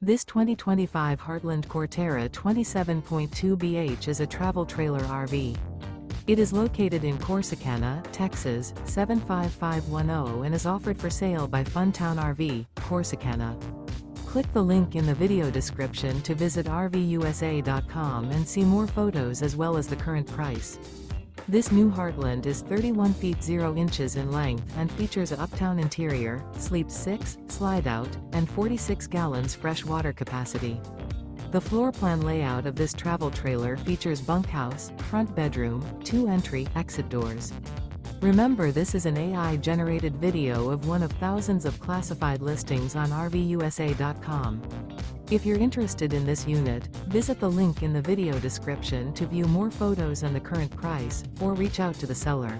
This 2025 Heartland Corterra 27.2 BH is a travel trailer RV. It is located in Corsicana, Texas, 75510 and is offered for sale by Funtown RV, Corsicana. Click the link in the video description to visit RVUSA.com and see more photos as well as the current price. This new Heartland is 31 feet 0 inches in length and features a UPTOWN interior, sleeps 6, slide-out, and 46 gallons fresh water capacity. The floor plan layout of this travel trailer features bunkhouse, front bedroom, 2 entry/exit doors. Remember, this is an AI-generated video of one of thousands of classified listings on RVUSA.com. If you're interested in this unit, visit the link in the video description to view more photos and the current price, or reach out to the seller.